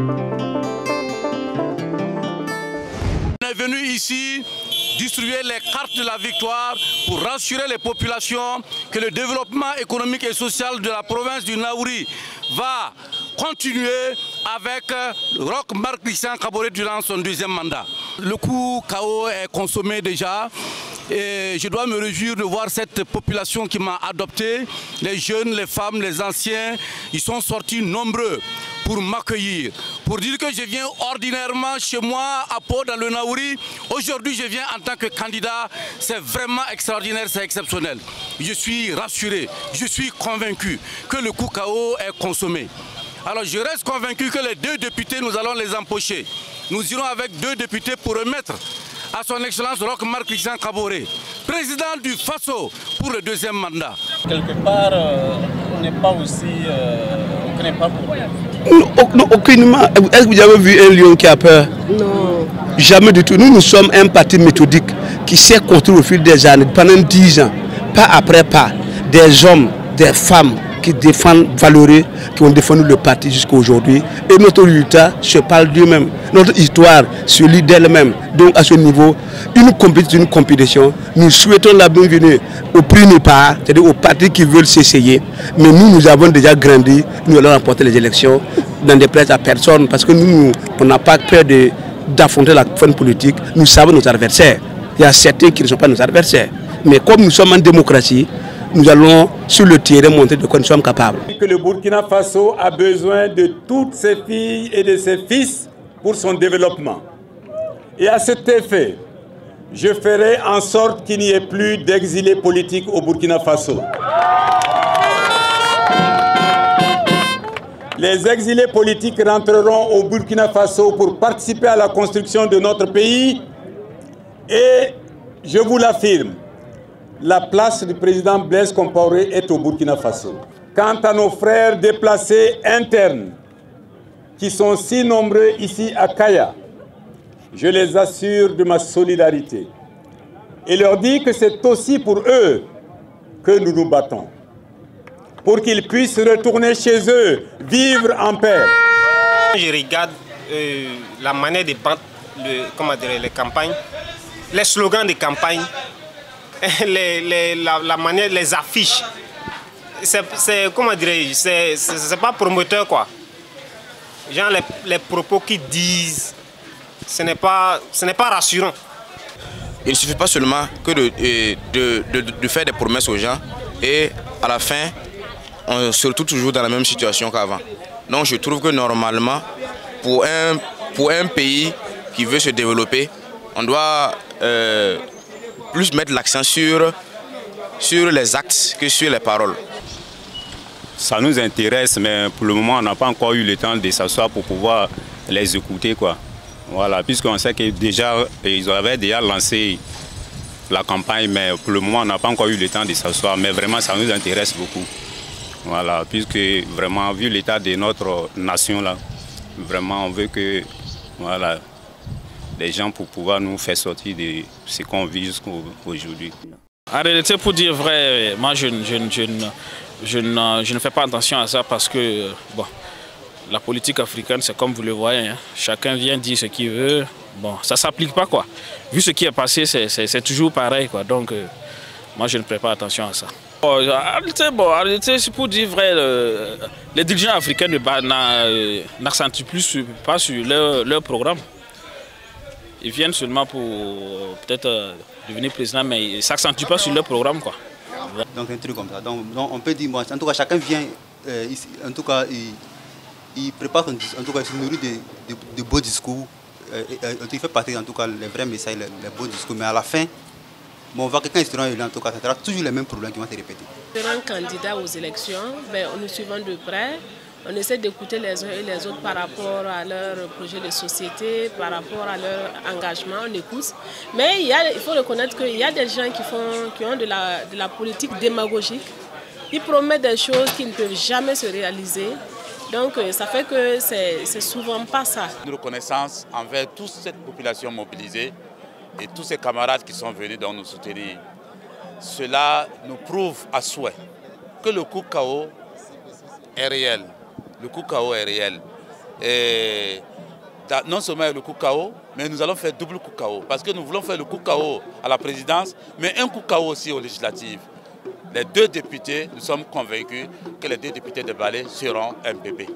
On est venu ici distribuer les cartes de la victoire pour rassurer les populations que le développement économique et social de la province du Naouri va continuer avec Roch Marc Christian Kaboré durant son deuxième mandat. Le coup KO est consommé déjà et je dois me réjouir de voir cette population qui m'a adopté. Les jeunes, les femmes, les anciens, ils sont sortis nombreux pour m'accueillir, pour dire que je viens ordinairement chez moi à Pau dans le Naouri. Aujourd'hui, je viens en tant que candidat. C'est vraiment extraordinaire, c'est exceptionnel. Je suis rassuré, je suis convaincu que le coup KO est consommé. Alors je reste convaincu que les deux députés, nous allons les empocher. Nous irons avec deux députés pour remettre à son Excellence Roch Marc Christian Kaboré, président du FASO pour le deuxième mandat. Quelque part, on n'est pas aussi... on ne craint pas pour nous, aucunement. Est-ce que vous avez vu un lion qui a peur? Non. Jamais du tout. Nous sommes un parti méthodique qui s'est construit au fil des années, pendant 10 ans, pas après pas. Des hommes, des femmes qui défendent valeureux, qui ont défendu le parti jusqu'à aujourd'hui. Et notre résultat se parle d'eux-mêmes. Notre histoire se lit d'elle-même. Donc à ce niveau, une compétition, nous souhaitons la bienvenue au premier pas, c'est-à-dire aux partis qui veulent s'essayer. Mais nous avons déjà grandi, nous allons remporter les élections dans des places à personne, parce que nous, on n'a pas peur d'affronter la fin politique. Nous savons nos adversaires. Il y a certains qui ne sont pas nos adversaires. Mais comme nous sommes en démocratie, nous allons sur le terrain montrer de quoi nous sommes capables. Que le Burkina Faso a besoin de toutes ses filles et de ses fils pour son développement. Et à cet effet, je ferai en sorte qu'il n'y ait plus d'exilés politiques au Burkina Faso. Les exilés politiques rentreront au Burkina Faso pour participer à la construction de notre pays. Et je vous l'affirme, la place du président Blaise Compaoré est au Burkina Faso. Quant à nos frères déplacés internes, qui sont si nombreux ici à Kaya, je les assure de ma solidarité et leur dis que c'est aussi pour eux que nous nous battons, pour qu'ils puissent retourner chez eux, vivre en paix. Je regarde la manière de battre les campagnes, les slogans de campagne, la manière, les affiches. C'est comment dirais-je, c'est pas promoteur quoi. Genre les propos qu'ils disent, ce n'est pas rassurant. Il ne suffit pas seulement que de faire des promesses aux gens et à la fin, on se retrouve toujours dans la même situation qu'avant. Donc je trouve que normalement, pour un pays qui veut se développer, on doit plus mettre l'accent sur les actes que sur les paroles. Ça nous intéresse, mais pour le moment, on n'a pas encore eu le temps de s'asseoir pour pouvoir les écouter, quoi. Voilà, puisqu'on sait que déjà, ils avaient déjà lancé la campagne, mais pour le moment, on n'a pas encore eu le temps de s'asseoir. Mais vraiment, ça nous intéresse beaucoup. Voilà, puisque vraiment, vu l'état de notre nation, là, vraiment, on veut que, voilà, les gens pour pouvoir nous faire sortir de ce qu'on vit jusqu'aujourd'hui. En réalité, pour dire vrai, moi, je ne fais pas attention à ça parce que, bon, la politique africaine, c'est comme vous le voyez, hein, chacun vient dire ce qu'il veut. Bon, ça ne s'applique pas, quoi. Vu ce qui est passé, c'est toujours pareil, quoi. Donc, moi, je ne prête pas attention à ça. En réalité, c'est pour dire vrai, les dirigeants africains n'accentuent pas sur leur programme. Ils viennent seulement pour peut-être devenir président, mais ils ne s'accentuent pas sur leur programme, quoi. Donc un truc comme ça. Donc on peut dire, en tout cas, chacun vient ici, en tout cas, il prépare, en tout cas, il se nourrit de beaux discours. Il fait partie, en tout cas, les vrais messages, les beaux discours. Mais à la fin, bon, on voit que quand ils seront élus, en tout cas, ça sera toujours les mêmes problèmes qui vont se répéter. Seront candidats aux élections, nous suivons de près. On essaie d'écouter les uns et les autres par rapport à leur projet de société, par rapport à leur engagement, on écoute. Mais il faut reconnaître qu'il y a des gens qui ont de la politique démagogique. Ils promettent des choses qui ne peuvent jamais se réaliser. Donc ça fait que c'est souvent pas ça. Une reconnaissance envers toute cette population mobilisée et tous ces camarades qui sont venus nous soutenir. Cela nous prouve à souhait que le coup KO est réel. Le coup KO est réel. non seulement le coup KO, mais nous allons faire double coup KO. Parce que nous voulons faire le coup KO à la présidence, mais un coup KO aussi aux législatives. Les deux députés, nous sommes convaincus que les deux députés de Balé seront MPP.